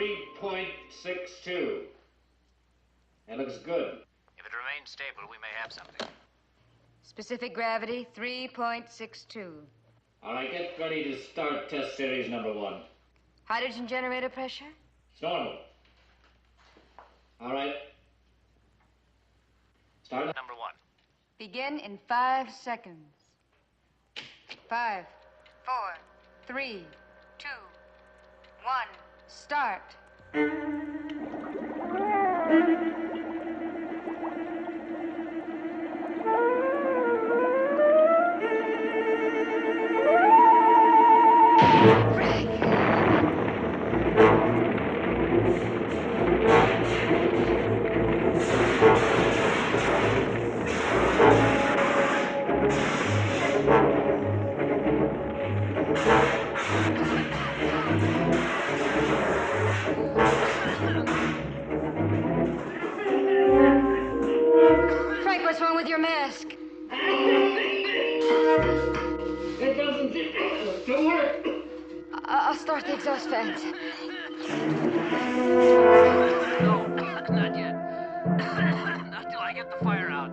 3.62. That looks good. If it remains stable, we may have something. Specific gravity, 3.62. All right, get ready to start test series number 1. Hydrogen generator pressure? It's normal. All right. Start. Number 1. Begin in 5 seconds. 5, 4, 3, 2, 1, start. Frank, what's wrong with your mask? It doesn't work. I'll start the exhaust fans. No, not yet. Not till I get the fire out.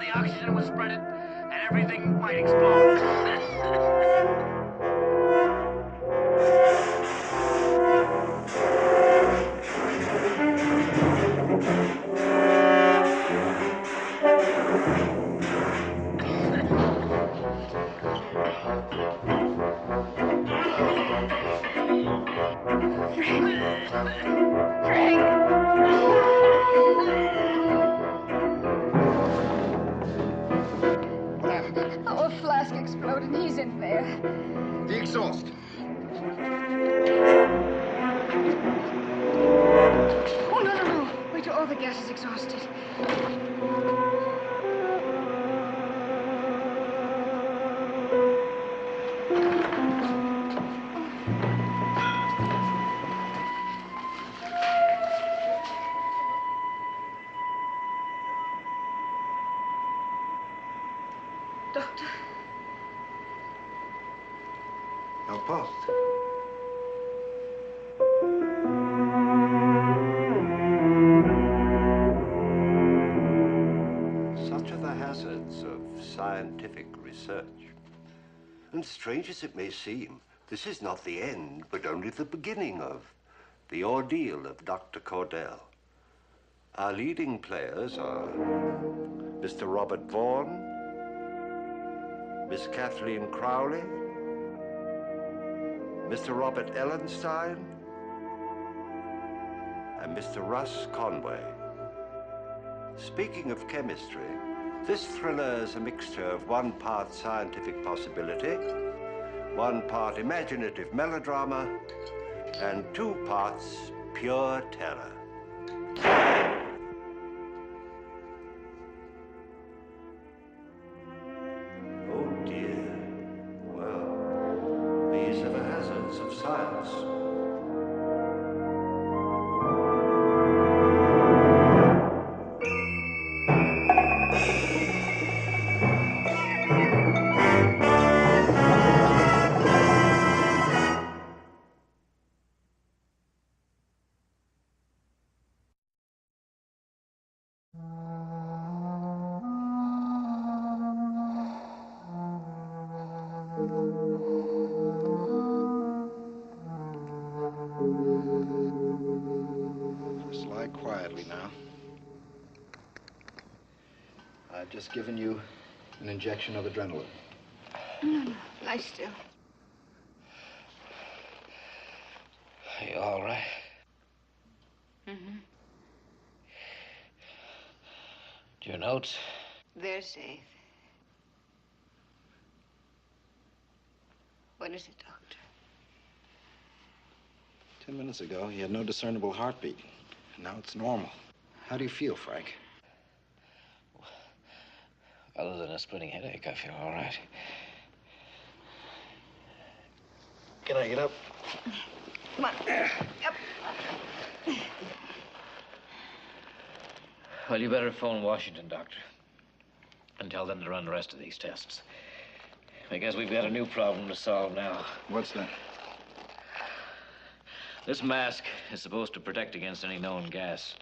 The oxygen will spread it, and everything might explode. Our flask exploded. He's in there. The exhaust. Oh, no. Wait till all the gas is exhausted. Doctor? No pulse. Such are the hazards of scientific research. And strange as it may seem, this is not the end, but only the beginning of the ordeal of Dr. Cordell. Our leading players are Mr. Robert Vaughan, Miss Kathleen Crowley, Mr. Robert Ellenstein, and Mr. Russ Conway. Speaking of chemistry, this thriller is a mixture of 1 part scientific possibility, 1 part imaginative melodrama, and 2 parts pure terror. Oh dear. Well, these are the hazards of science. Just lie quietly now. I've just given you an injection of adrenaline. No. Lie still. Are you all right? Mm-hmm. Your notes? They're safe. What is it, Doctor? 10 minutes ago, he had no discernible heartbeat. And now it's normal. How do you feel, Frank? Other than a splitting headache, I feel all right. Can I get up? Come on. Up. Well, you better phone Washington, Doctor, and tell them to run the rest of these tests. Because we've got a new problem to solve now. What's that? This mask is supposed to protect against any known gas.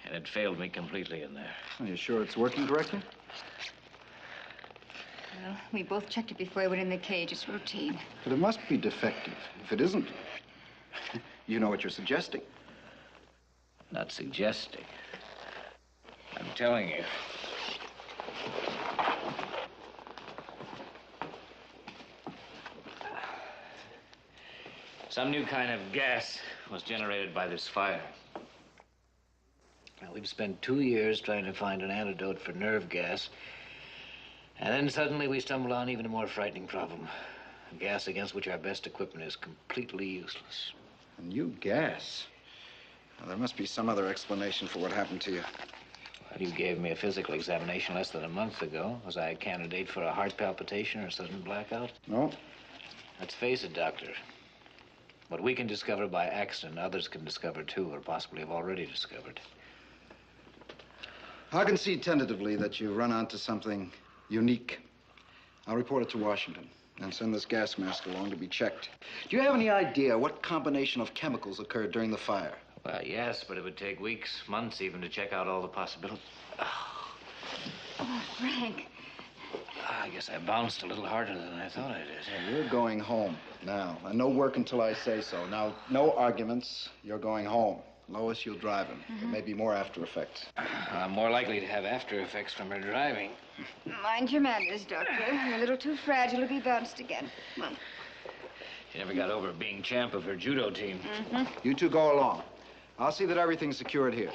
And it failed me completely in there. Are you sure it's working correctly? Well, we both checked it before we went in the cage. It's routine. But it must be defective. If it isn't, you know what you're suggesting. Not suggesting. I'm telling you. Some new kind of gas was generated by this fire. Now, we've spent 2 years trying to find an antidote for nerve gas. And then suddenly we stumble on even a more frightening problem. A gas against which our best equipment is completely useless. A new gas? Well, there must be some other explanation for what happened to you. Well, you gave me a physical examination less than a month ago. Was I a candidate for a heart palpitation or a sudden blackout? No. Let's face it, Doctor. What we can discover by accident, others can discover too, or possibly have already discovered. I'll concede tentatively that you've run onto something unique. I'll report it to Washington and send this gas mask along to be checked. Do you have any idea what combination of chemicals occurred during the fire? Well, yes, but it would take weeks, months even, to check out all the possibilities. Oh, Frank. I guess I bounced a little harder than I thought I did. Well, you're going home now. And no work until I say so. Now, no arguments. You're going home. Lois, you'll drive him. There may be more after effects. I'm more likely to have after effects from her driving. Mind your manners, Doctor. You're a little too fragile to be bounced again. Come on. She never got over being champ of her judo team. You two go along. I'll see that everything's secured here.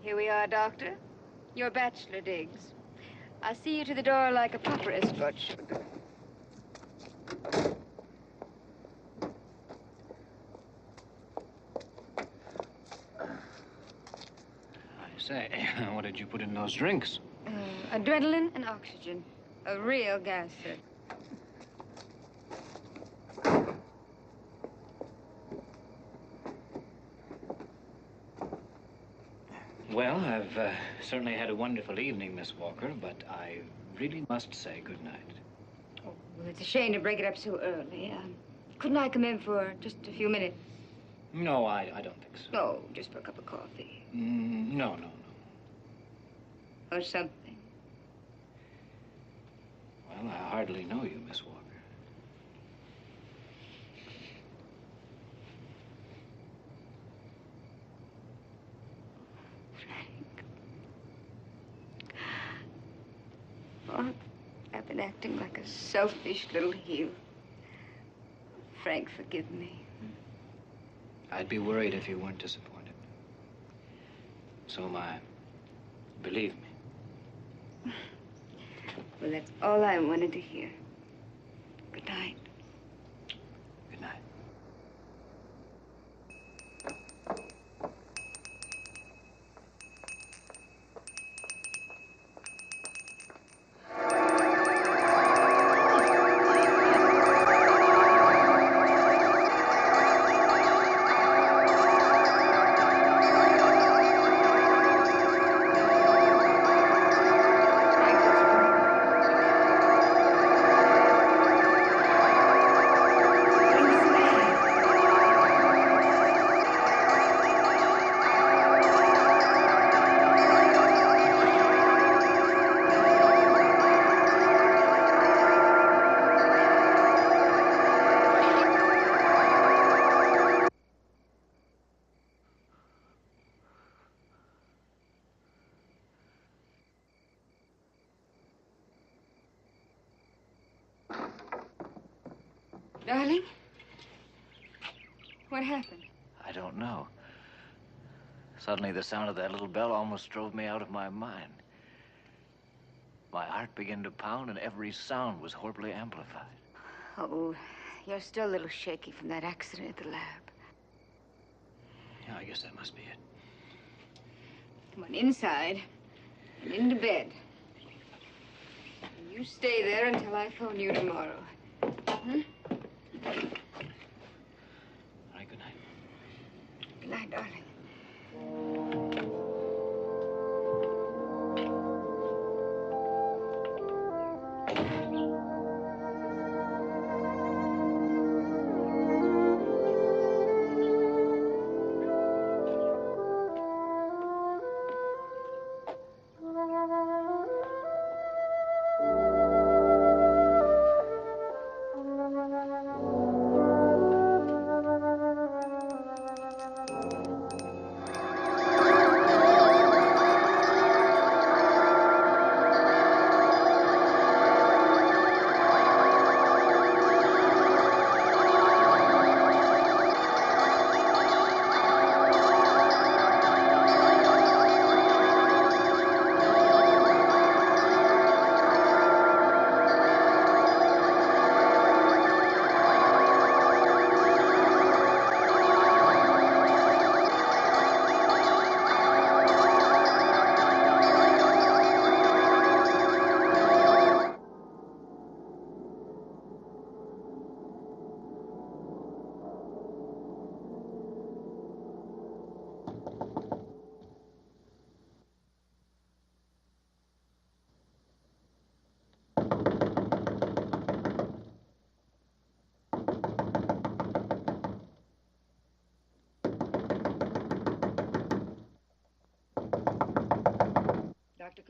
Here we are, Doctor. Your bachelor digs. I'll see you to the door like a proper escort should. I say, what did you put in those drinks? Adrenaline and oxygen. A real gas, sir. Well, I've certainly had a wonderful evening, Miss Walker, but I really must say good night. Oh, well, it's a shame to break it up so early. Couldn't I come in for just a few minutes? No, I don't think so. No, just for a cup of coffee. No. Or something. Well, I hardly know you, Miss Walker. Oh, I've been acting like a selfish little heel. Frank, forgive me. I'd be worried if you weren't disappointed. So am I. Believe me. Well, that's all I wanted to hear. Good night. Good night. Darling? What happened? I don't know. Suddenly, the sound of that little bell almost drove me out of my mind. My heart began to pound, and every sound was horribly amplified. Oh, you're still a little shaky from that accident at the lab. Yeah, I guess that must be it. Come on, inside and into bed. And you stay there until I phone you tomorrow. Huh? All right, good night. Good night, darling.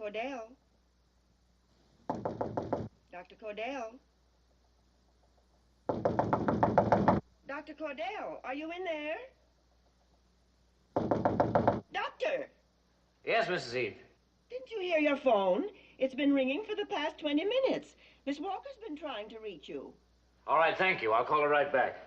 Cordell? Dr. Cordell? Dr. Cordell, are you in there? Doctor! Yes, Mrs. Heath. Didn't you hear your phone? It's been ringing for the past 20 minutes. Miss Walker's been trying to reach you. All right, thank you. I'll call her right back.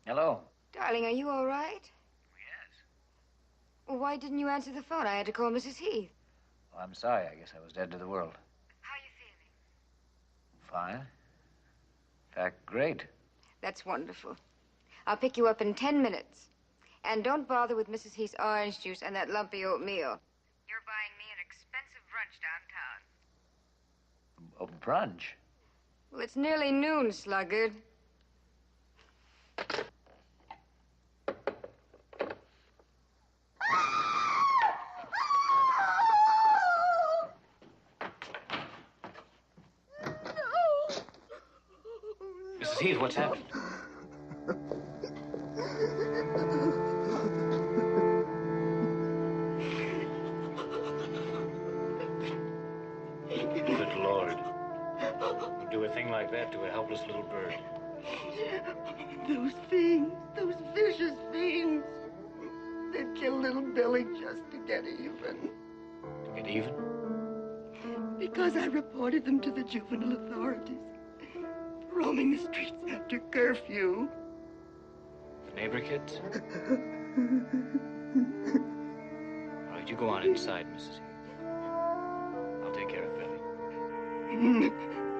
Hello? Darling, are you all right? Yes. Well, why didn't you answer the phone? I had to call Mrs. Heath. Well, I'm sorry. I guess I was dead to the world. How are you feeling? Fine. In fact, great. That's wonderful. I'll pick you up in 10 minutes. And don't bother with Mrs. Heath's orange juice and that lumpy oatmeal. You're buying me an expensive brunch downtown. A brunch? Well, it's nearly noon, sluggard. Mrs. Heath, what's happened? Good Lord. You do a thing like that to a helpless little bird. Those fiends, those vicious fiends. They killed little Billy just to get even. To get even? Because I reported them to the juvenile authorities. Roaming the streets after curfew. The neighbor kids? All right, you go on inside, Mrs. Heath. I'll take care of Billy.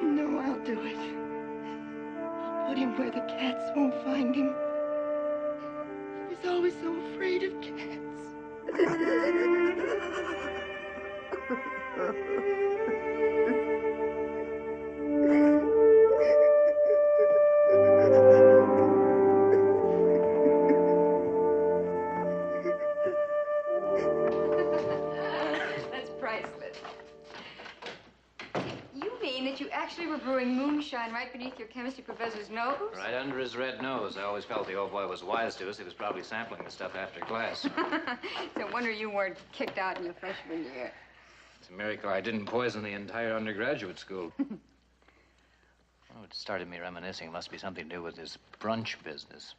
No, I'll do it. I'll put him where the cats won't find him. He was always so afraid of cats. That's priceless. You mean that you actually were brewing moonshine right beneath your chemistry professor's nose? Right under his red nose. I always felt the old boy was wise to us. He was probably sampling the stuff after class. No wonder you weren't kicked out in your freshman year. It's a miracle I didn't poison the entire undergraduate school. Oh, it started me reminiscing. It must be something to do with this brunch business.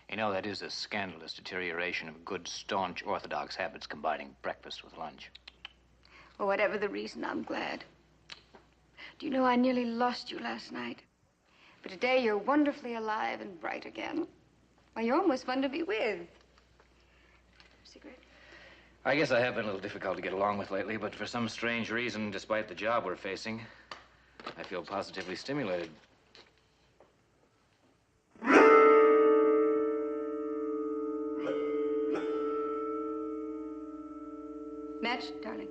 You know, that is a scandalous deterioration of good, staunch, orthodox habits, combining breakfast with lunch. Well, whatever the reason, I'm glad. Do you know, I nearly lost you last night. But today, you're wonderfully alive and bright again. Why, you're almost fun to be with. Cigarette? I guess I have been a little difficult to get along with lately, but for some strange reason, despite the job we're facing, I feel positively stimulated. Match, darling.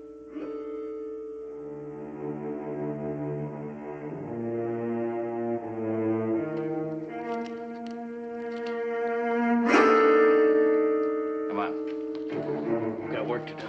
Come on. We've got work to do.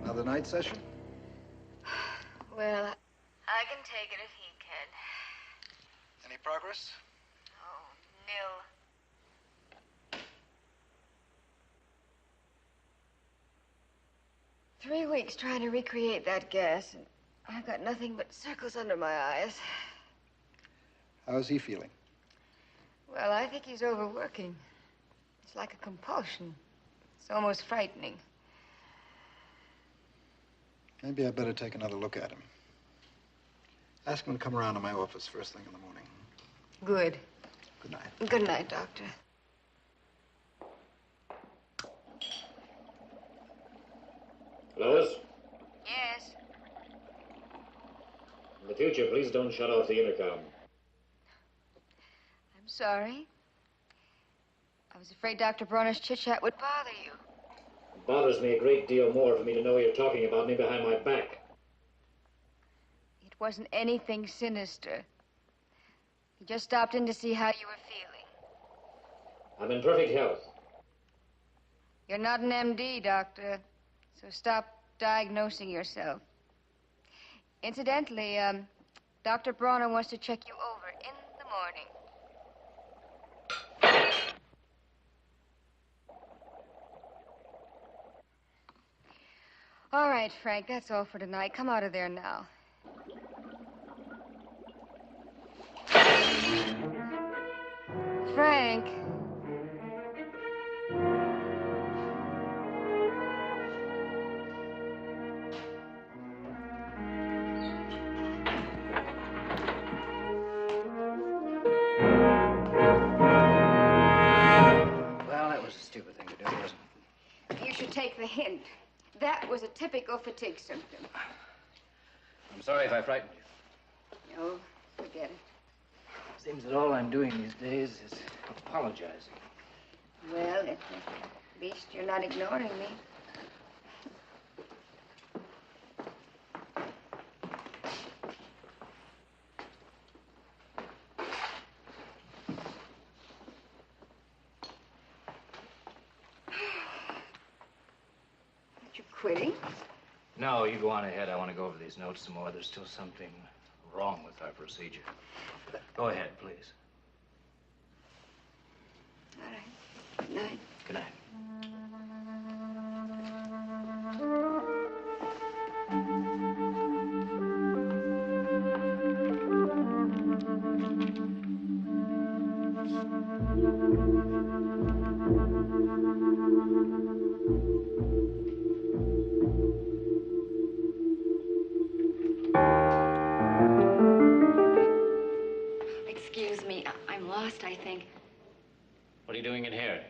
Another night session? Well, I can take it if he can. Any progress? Oh, nil. Three weeks trying to recreate that gas, and I've got nothing but circles under my eyes. How's he feeling? Well, I think he's overworking. It's like a compulsion. It's almost frightening. Maybe I better take another look at him. Ask him to come around to my office first thing in the morning. Good. Good night. Good night, Doctor. Lois, Yes? in the future, please don't shut off the intercom. I'm sorry. I was afraid Dr. Bronner's chit-chat would bother you. It bothers me a great deal more for me to know you're talking about me behind my back. It wasn't anything sinister. He just stopped in to see how you were feeling. I'm in perfect health. You're not an MD, Doctor, so stop diagnosing yourself. Incidentally, Dr. Bronner wants to check you over in the morning. All right, Frank, that's all for tonight. Come out of there now. Frank. Well, that was a stupid thing to do, wasn't it? You should take the hint. That was a typical fatigue symptom. I'm sorry if I frightened you. No, forget it. Seems that all I'm doing these days is apologizing. Well, at least you're not ignoring me. Aren't you quitting? No, you go on ahead. I want to go over these notes some more. There's still something wrong with our procedure. Go ahead, please. All right. Good night. Good night. Excuse me, I'm lost, I think. What are you doing in here?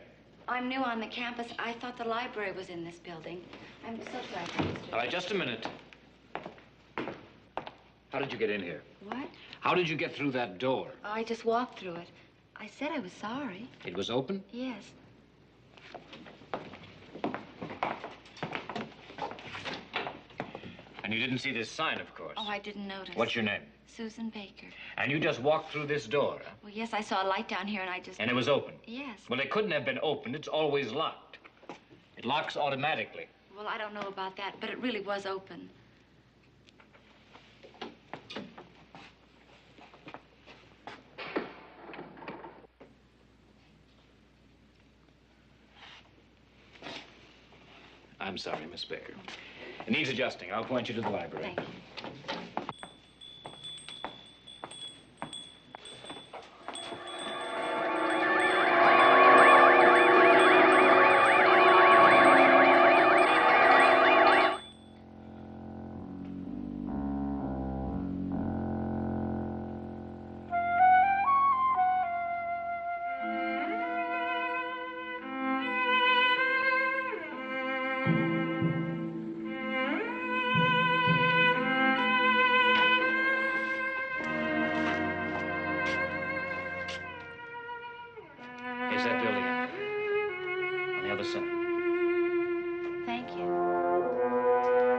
I'm new on the campus. I thought the library was in this building. I'm so sorry, Mr. All right, just a minute. How did you get in here? What? How did you get through that door? I just walked through it. I said I was sorry. It was open? Yes. And you didn't see this sign, of course. Oh, I didn't notice. What's your name? Susan Baker. And you just walked through this door, huh? Well, yes, I saw a light down here and I just... And it was open? Yes. Well, it couldn't have been opened. It's always locked. It locks automatically. Well, I don't know about that, but it really was open. I'm sorry, Miss Baker. It needs adjusting. I'll point you to the library. Thank you. Here's that building up there. On the other side. Thank you.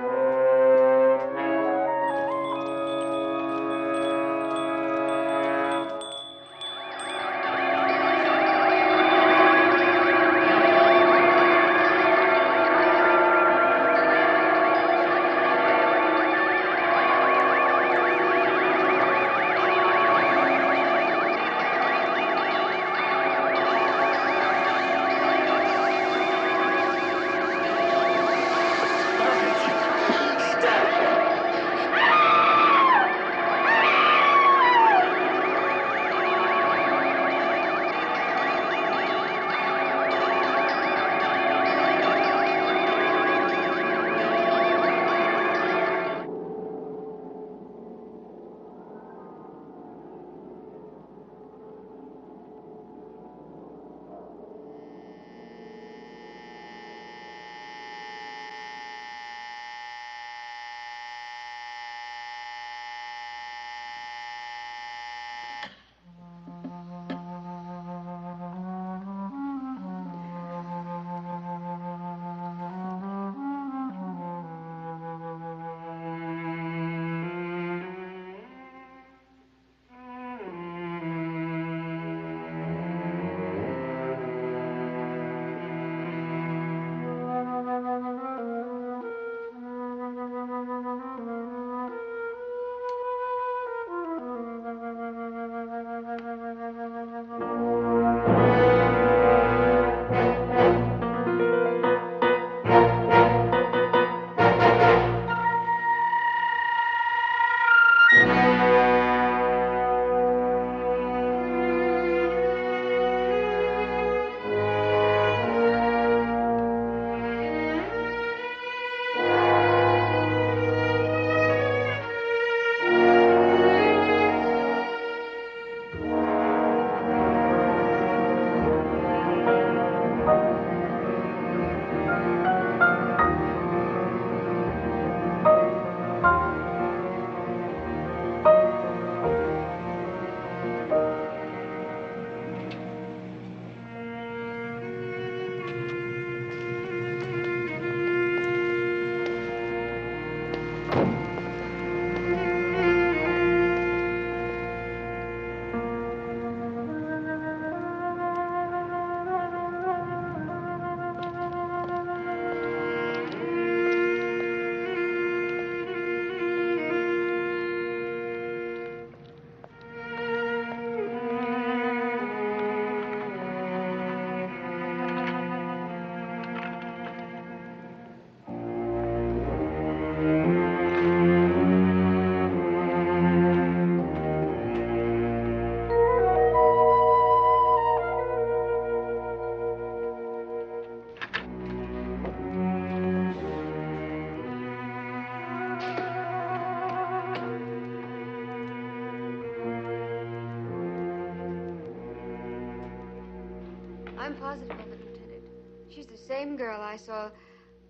I'm positive of it, Lieutenant. She's the same girl I saw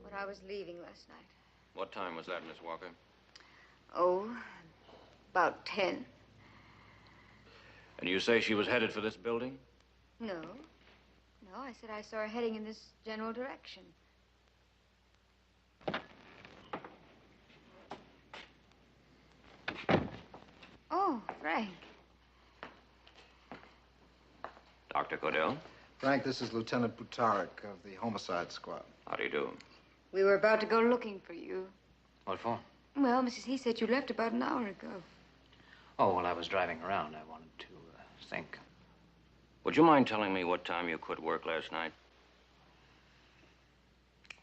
when I was leaving last night. What time was that, Miss Walker? Oh, about 10. And you say she was headed for this building? No. No, I said I saw her heading in this general direction. Oh, Frank. Dr. Cordell? Frank, this is Lieutenant Butarik of the Homicide Squad. How do you do? We were about to go looking for you. What for? Well, Mrs. He said you left about an hour ago. Oh, well, I was driving around. I wanted to think. Would you mind telling me what time you quit work last night?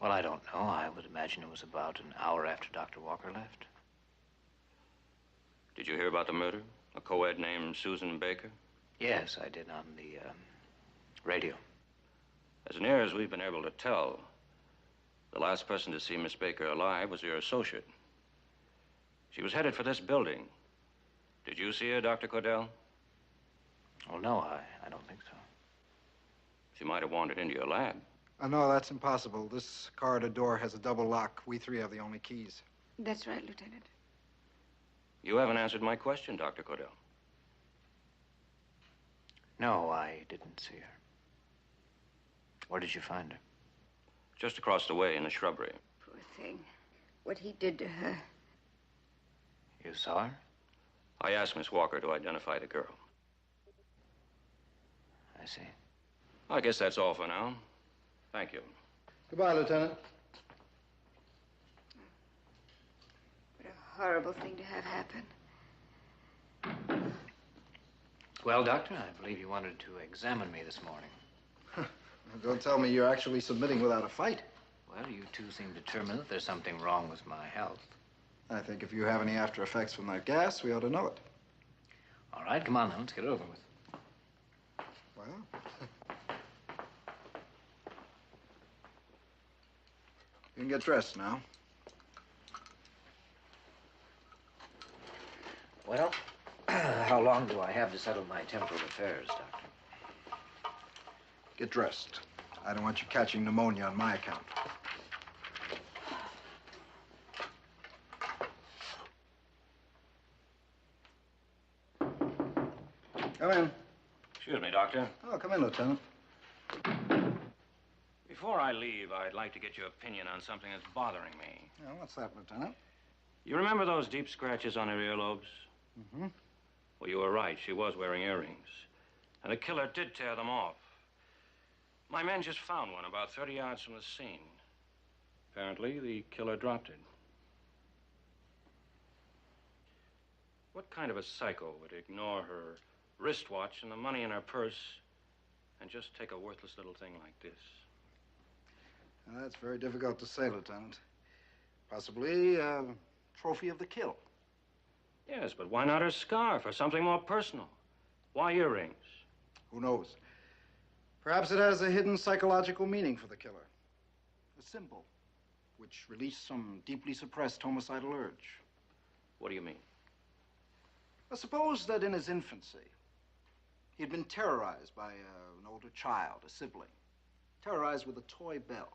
Well, I don't know. I would imagine it was about an hour after Dr. Walker left. Did you hear about the murder? A co-ed named Susan Baker? Yes, I did on the radio. As near as we've been able to tell, the last person to see Miss Baker alive was your associate. She was headed for this building. Did you see her, Dr. Cordell? Well, no, I don't think so. She might have wandered into your lab. No, that's impossible. This corridor door has a double lock. We three have the only keys. That's right, Lieutenant. You haven't answered my question, Dr. Cordell. No, I didn't see her. Where did you find her? Just across the way in the shrubbery. Poor thing. What he did to her. You saw her? I asked Miss Walker to identify the girl. I see. I guess that's all for now. Thank you. Goodbye, Lieutenant. What a horrible thing to have happen. Well, Doctor, I believe you wanted to examine me this morning. Don't tell me you're actually submitting without a fight. Well, you two seem determined that there's something wrong with my health. I think if you have any after effects from that gas, we ought to know it. All right, come on now, let's get it over with. Well, you can get dressed now. Well, how long do I have to settle my temporal affairs, Doctor? Get dressed. I don't want you catching pneumonia on my account. Come in. Excuse me, Doctor. Oh, come in, Lieutenant. Before I leave, I'd like to get your opinion on something that's bothering me. Yeah, what's that, Lieutenant? You remember those deep scratches on her earlobes? Mm-hmm. Well, you were right. She was wearing earrings. And the killer did tear them off. My men just found one about 30 yards from the scene. Apparently, the killer dropped it. What kind of a psycho would ignore her wristwatch and the money in her purse and just take a worthless little thing like this? Well, that's very difficult to say, Lieutenant. Possibly a trophy of the kill. Yes, but why not her scarf or something more personal? Why earrings? Who knows? Perhaps it has a hidden psychological meaning for the killer. A symbol which released some deeply suppressed homicidal urge. What do you mean? Well, suppose that in his infancy, he'd been terrorized by an older child, a sibling. Terrorized with a toy bell.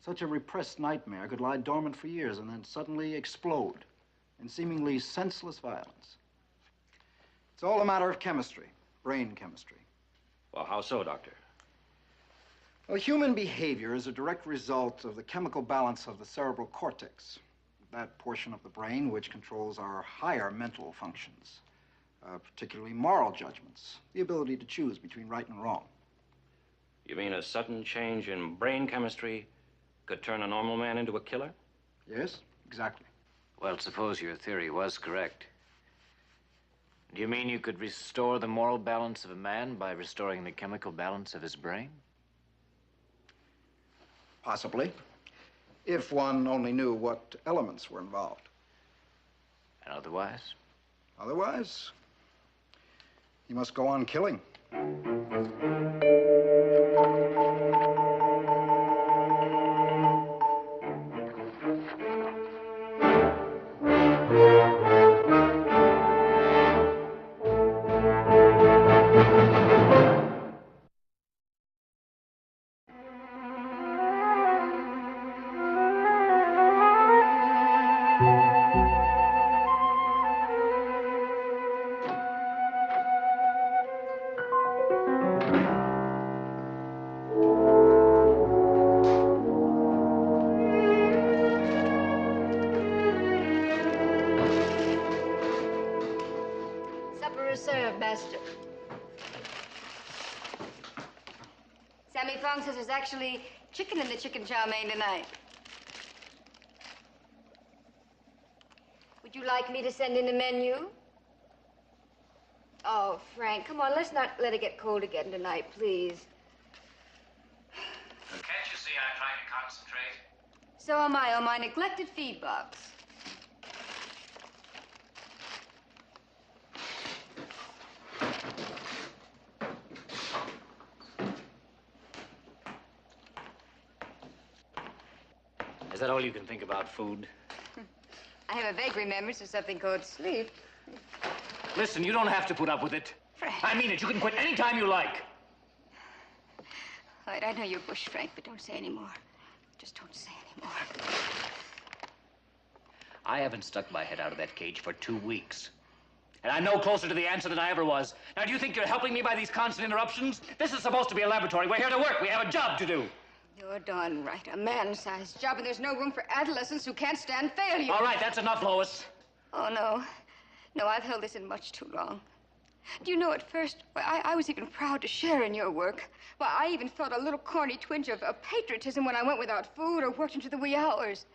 Such a repressed nightmare could lie dormant for years and then suddenly explode in seemingly senseless violence. It's all a matter of chemistry, brain chemistry. Well, how so, Doctor? Well, human behavior is a direct result of the chemical balance of the cerebral cortex, that portion of the brain which controls our higher mental functions, particularly moral judgments, the ability to choose between right and wrong. You mean a sudden change in brain chemistry could turn a normal man into a killer? Yes, exactly. Well, suppose your theory was correct. Do you mean you could restore the moral balance of a man by restoring the chemical balance of his brain? Possibly, if one only knew what elements were involved. And otherwise? Otherwise, he must go on killing. Tammy Fong says there's actually chicken in the chicken chow mein tonight. Would you like me to send in a menu? Oh, Frank, come on, let's not let it get cold again tonight, please. Can't you see I'm trying to concentrate? So am I on my neglected feed box. Is that all you can think about, food? I have a vague remembrance of something called sleep. Listen, you don't have to put up with it. Frank. I mean it. You can quit any time you like. All right, I know you're bush, Frank, but don't say any more. Just don't say any more. I haven't stuck my head out of that cage for 2 weeks. And I'm no closer to the answer than I ever was. Now, do you think you're helping me by these constant interruptions? This is supposed to be a laboratory. We're here to work. We have a job to do. You're darn right. A man-sized job, and there's no room for adolescents who can't stand failure. All right, that's enough, Lois. Oh, no. No, I've held this in much too long. Do you know, at first, I was even proud to share in your work. Well, I even felt a little corny twinge of patriotism when I went without food or worked into the wee hours.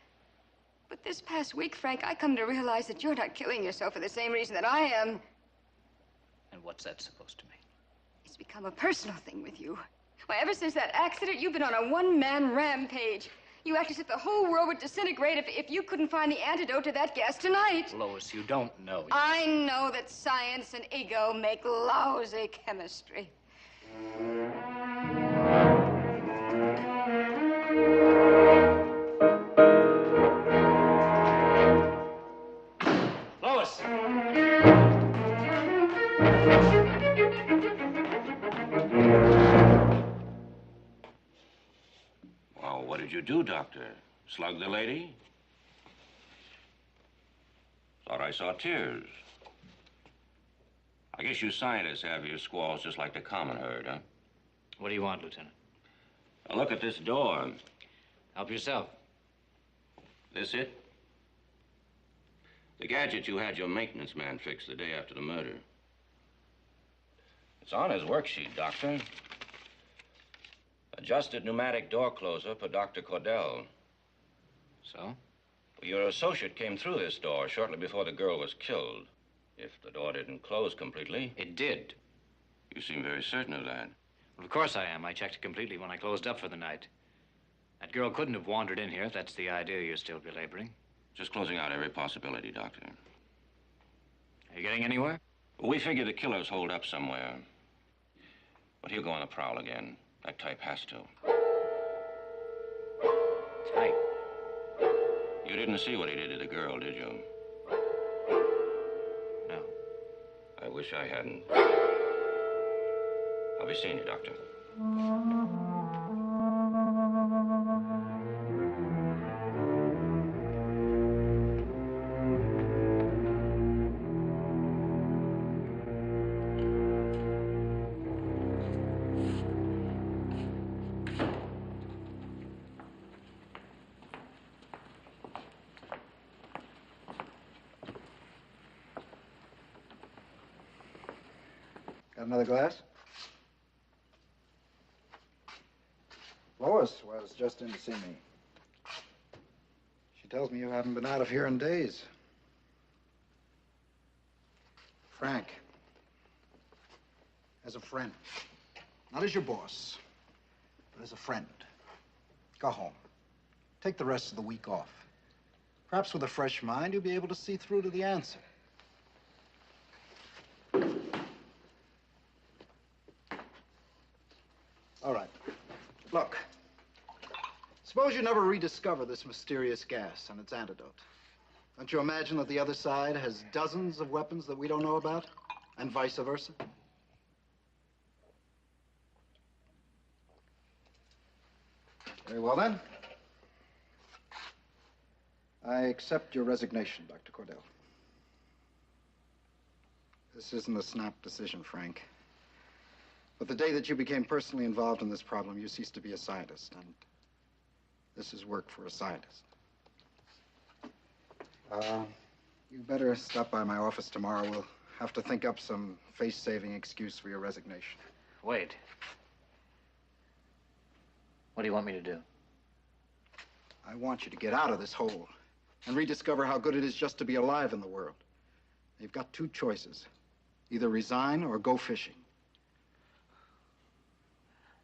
But this past week, Frank, I come to realize that you're not killing yourself for the same reason that I am. And what's that supposed to mean? It's become a personal thing with you. Why, ever since that accident, you've been on a one-man rampage. You act as if the whole world would disintegrate if you couldn't find the antidote to that gas tonight. Lois, you don't know. I know that science and ego make lousy chemistry. Lois! Well, what did you do, Doctor? Slug the lady? Thought I saw tears. I guess you scientists have your squalls just like the common herd, huh? What do you want, Lieutenant? Now look at this door. Help yourself. This it? The gadget you had your maintenance man fix the day after the murder. It's on his worksheet, Doctor. Adjusted pneumatic door closer for Dr. Cordell. So? Your associate came through this door shortly before the girl was killed. If the door didn't close completely. It did. You seem very certain of that. Well, of course I am. I checked it completely when I closed up for the night. That girl couldn't have wandered in here if that's the idea you're still belaboring. Just closing out every possibility, Doctor. Are you getting anywhere? Well, we figure the killer's holed up somewhere. But he'll go on the prowl again. That type has to. Type? You didn't see what he did to the girl, did you? No. I wish I hadn't. I'll be seeing you, Doctor. Got another glass? Lois was just in to see me. She tells me you haven't been out of here in days. Frank, as a friend, not as your boss, but as a friend, go home. Take the rest of the week off. Perhaps with a fresh mind, you'll be able to see through to the answer. All right. Look. Suppose you never rediscover this mysterious gas and its antidote. Don't you imagine that the other side has dozens of weapons that we don't know about? And vice versa? Very well, then. I accept your resignation, Dr. Cordell. This isn't a snap decision, Frank. But the day that you became personally involved in this problem, you ceased to be a scientist, and this is work for a scientist. You better stop by my office tomorrow. We'll have to think up some face-saving excuse for your resignation. Wait. What do you want me to do? I want you to get out of this hole and rediscover how good it is just to be alive in the world. You've got two choices. Either resign or go fishing.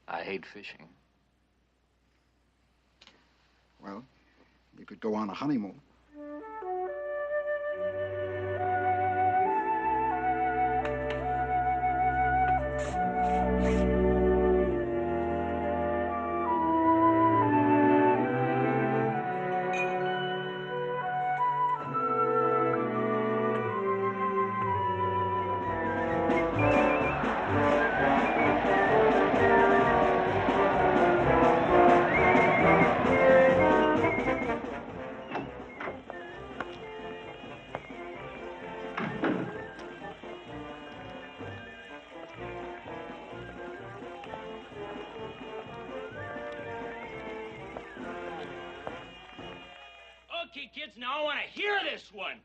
I hate fishing. Well, you could go on a honeymoon. Okay, kids, now I want to hear this one.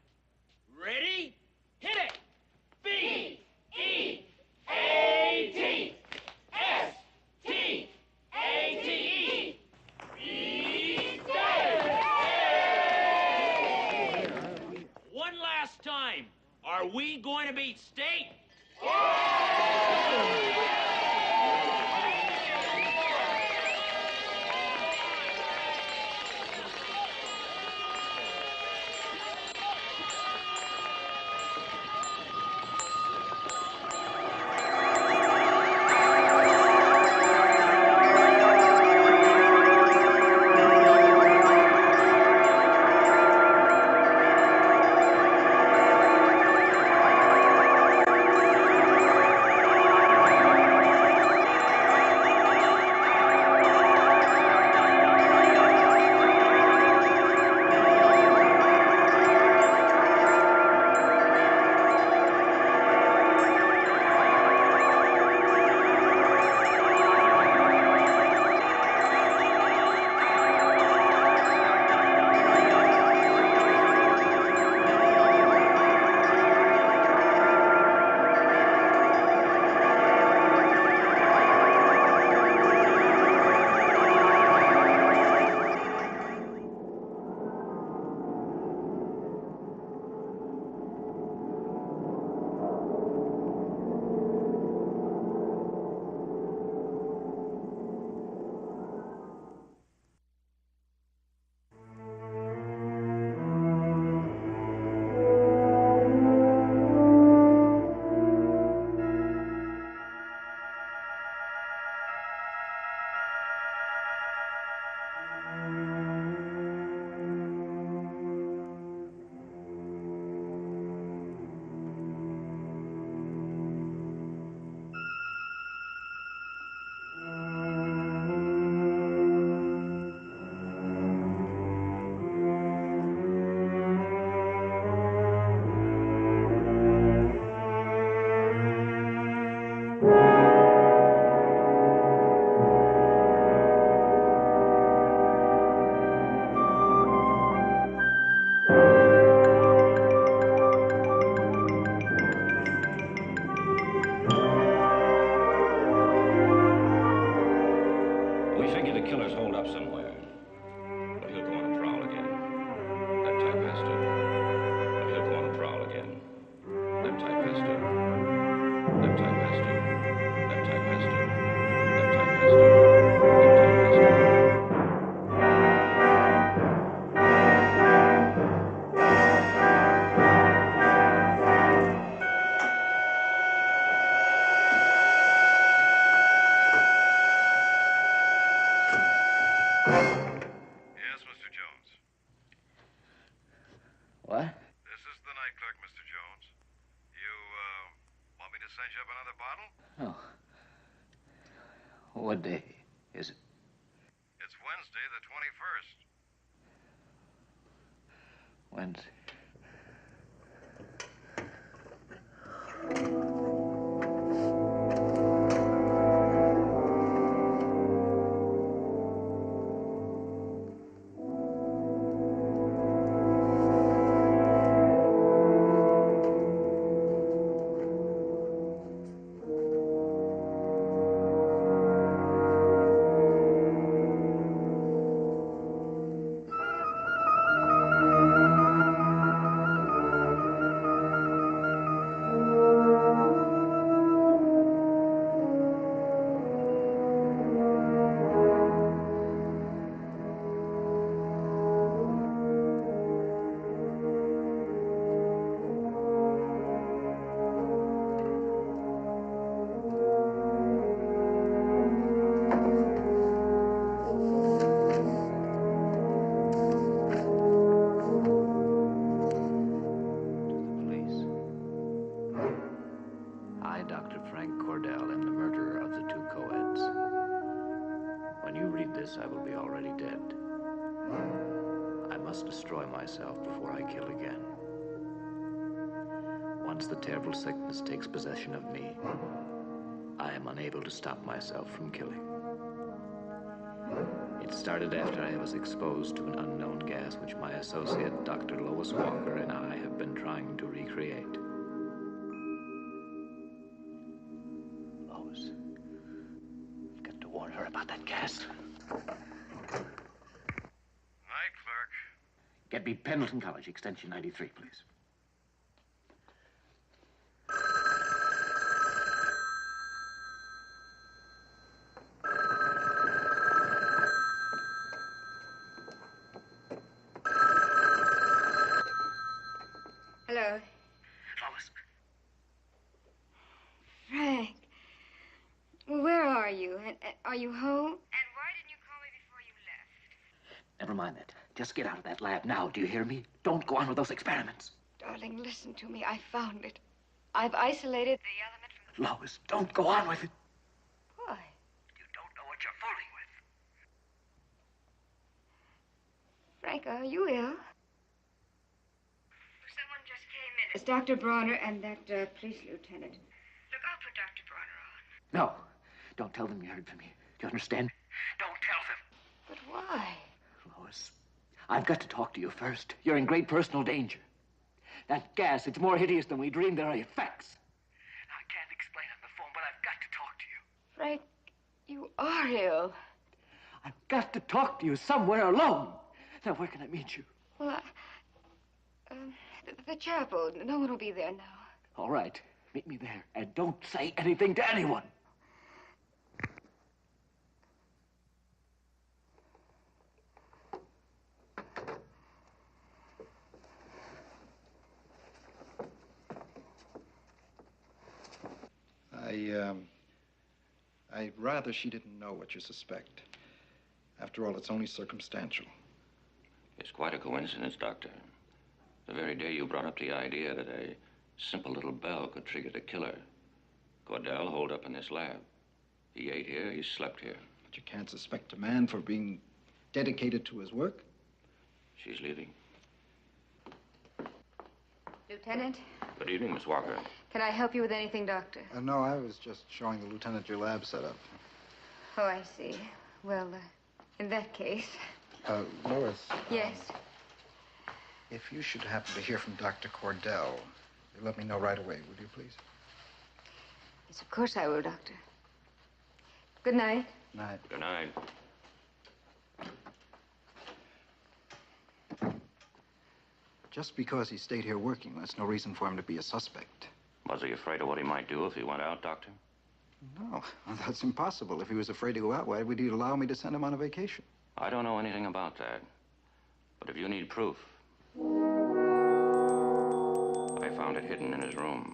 Ready? Hit it! B-E-A-T S-T-A-T-E One last time. Are we going to beat state? We figure the killer's holed up somewhere. But he'll go on a prowl again. That type has to. But he'll go on a prowl again. That type has to. That type has to. That type has to. That type has to. That type has to. Yes, Mr. Jones. What? This is the night clerk, Mr. Jones. You, want me to send you up another bottle? Oh. What day is it? It's Wednesday, the 21st. Wednesday. read this, I will be already dead. I must destroy myself before I kill again. Once the terrible sickness takes possession of me, I am unable to stop myself from killing. It started after I was exposed to an unknown gas which my associate, Dr. Lois Walker, and I have been trying to recreate. Lois, I've got to warn her about that gas. Night, clerk. Get me Pendleton College, extension 93, please. Hello. Lois. Frank. Well, where are you? And are you home? And why didn't you call me before you left? Never mind that. Just get out of that lab now, do you hear me? Don't go on with those experiments. Darling, listen to me. I found it. I've isolated the element from the... Lois, don't go on with it. Why? You don't know what you're fooling with. Frank, are you ill? Someone just came in. It's Dr. Bronner and that police lieutenant. Look, I'll put Dr. Bronner on. No. Don't tell them you heard from me. Do you understand? Don't tell them. But why? Lois, I've got to talk to you first. You're in great personal danger. That gas, it's more hideous than we dreamed. There are effects. I can't explain on the phone, but I've got to talk to you. Frank, you are ill. I've got to talk to you somewhere alone. Now, where can I meet you? Well, the chapel. No one will be there now. All right. Meet me there. And don't say anything to anyone. I'd rather she didn't know what you suspect. After all, it's only circumstantial. It's quite a coincidence, Doctor. The very day you brought up the idea that a simple little bell could trigger the killer, Cordell holed up in this lab. He ate here, he slept here. But you can't suspect a man for being dedicated to his work. She's leaving. Lieutenant? Good evening, Miss Walker. Can I help you with anything, Doctor? No, I was just showing the lieutenant your lab setup. Oh, I see. Well, in that case... Lois. Yes? If you should happen to hear from Dr. Cordell, you let me know right away, would you, please? Yes, of course I will, Doctor. Good night. Night. Good night. Just because he stayed here working, that's no reason for him to be a suspect. Was he afraid of what he might do if he went out, Doctor? No, that's impossible. If he was afraid to go out, why would he allow me to send him on a vacation? I don't know anything about that. But if you need proof, I found it hidden in his room.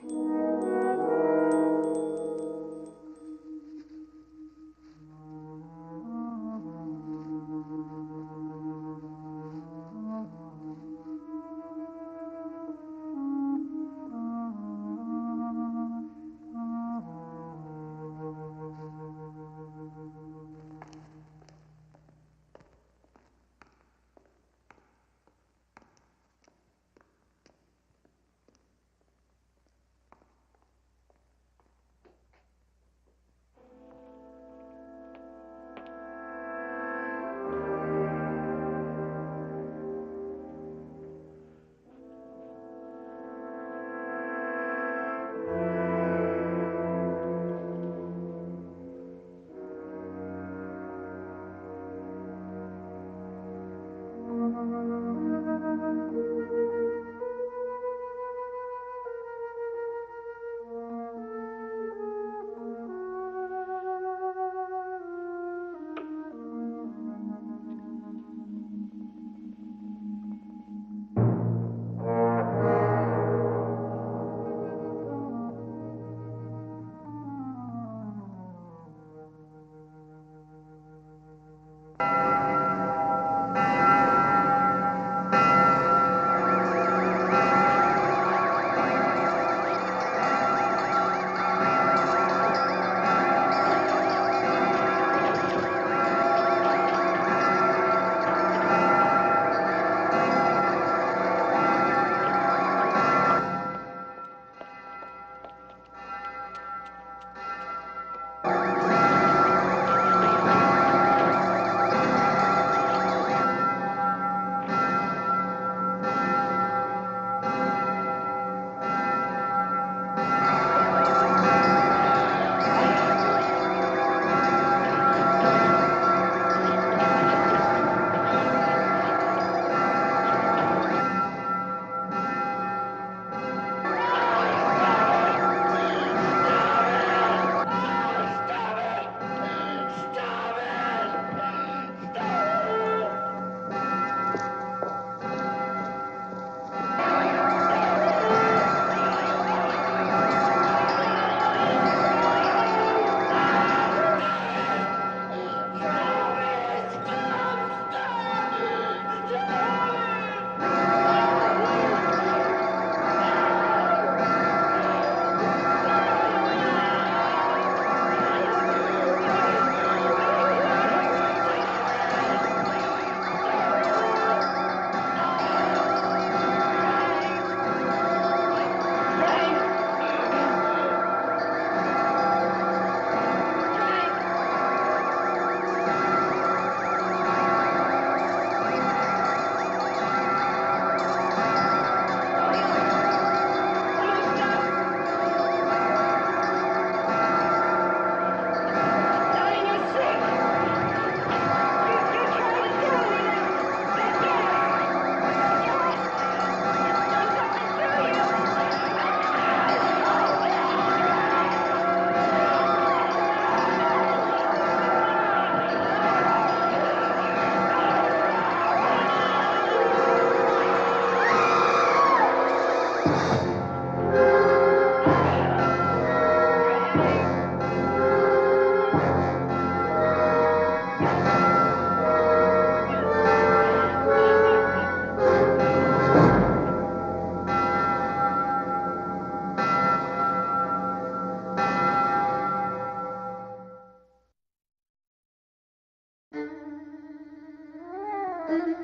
Thank you.